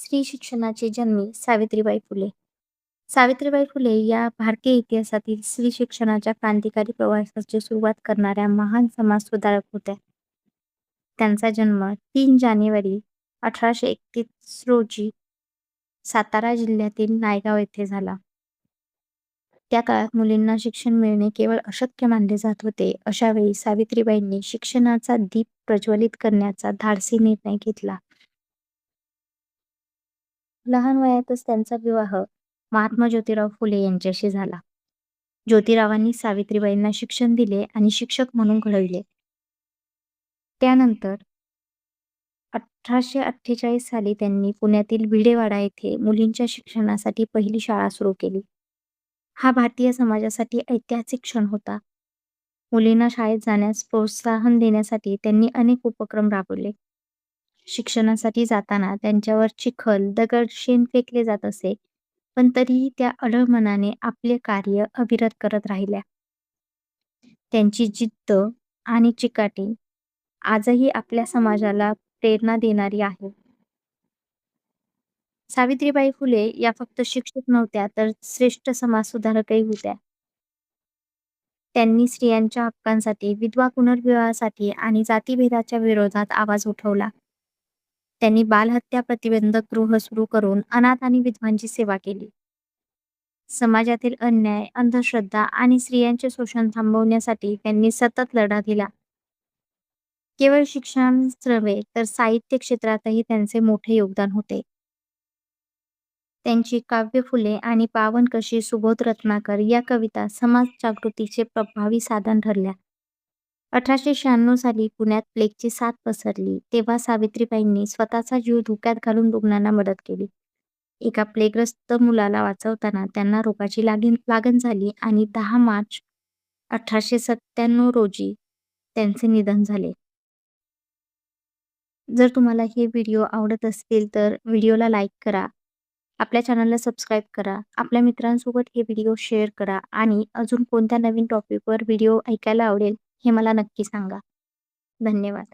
स्त्री शिक्षणाचे जननी सावित्रीबाई फुले. सावित्रीबाई फुले या भारतीय इतिहासातील स्त्री शिक्षणाच्या क्रांतिकारी प्रवासाची सुरुवात करणाऱ्या महान समाजसुधारक होत्या. त्यांचा जन्म 3 जानेवारी 1831 रोजी सातारा जिल्ह्यातील नायगाव येथे झाला. त्या काळात मुलींना शिक्षण मिळणे केवळ अशक्य मानले जात होते. अशा वेळी सावित्रीबाईंनी शिक्षणाचा दीप प्रज्वलित करण्याचा धाडसी निर्णय घेतला. लहान वयातच त्यांचा विवाह महात्मा ज्योतिराव फुले यांच्याशी झाला. ज्योतिरावांनी सावित्रीबाईंना शिक्षण दिले आणि शिक्षक म्हणून घडविले. त्यानंतर 1848 साली त्यांनी पुण्यातील भिडेवाडा येथे मुलींच्या शिक्षणासाठी पहिली शाळा सुरू केली. हा भारतीय समाजासाठी ऐतिहासिक क्षण होता. मुलींना शाळेत जाण्यास प्रोत्साहन देण्यासाठी त्यांनी अनेक उपक्रम राबवले. शिक्षणासाठी जाताना त्यांच्यावर चिखल, दगड, शेण फेकले जात असे, पण तरीही त्या अढळ मनाने आपले कार्य अविरत करत राहिल्या. त्यांची जिद्द आणि चिकाटी आजही आपल्या समाजाला प्रेरणा देणारी आहे. सावित्रीबाई फुले या फक्त शिक्षक नव्हत्या, तर श्रेष्ठ समाजसुधारकही होत्या. त्यांनी स्त्रियांच्या हक्कांसाठी, विधवा पुनर्विवाहासाठी आणि जातीभेदाच्या विरोधात आवाज उठवला. त्यांनी बालहत्या प्रतिबंधक गृह सुरू करून अनाथ आणि विधवांची सेवा केली. समाजातील अन्याय, अंधश्रद्धा आणि स्त्रियांचे शोषण थांबवण्यासाठी त्यांनी सतत लढा दिला. केवळ शिक्षणच नव्हे, तर साहित्य क्षेत्रातही त्यांचे मोठे योगदान होते. त्यांची काव्य फुले आणि पावन कशी सुबोध रत्नाकर या कविता समाज जागृतीचे प्रभावी साधन ठरल्या. 1896 साली पुण्यात प्लेगची साथ पसरली, तेव्हा सावित्रीबाईंनी स्वतःचा जीव धोक्यात घालून रुग्णांना मदत केली. एका प्लेगग्रस्त मुलाला वाचवताना त्यांना रोगाची लागण झाली आणि 10 मार्च 1897 रोजी त्यांचे निधन झाले. जर तुम्हाला हे व्हिडिओ आवडत असतील तर व्हिडिओला लाईक करा, आपल्या चॅनलला सबस्क्राईब करा, आपल्या मित्रांसोबत हे व्हिडिओ शेअर करा आणि अजून कोणत्या नवीन टॉपिकवर व्हिडिओ ऐकायला आवडेल हे मला नक्की सांगा. धन्यवाद.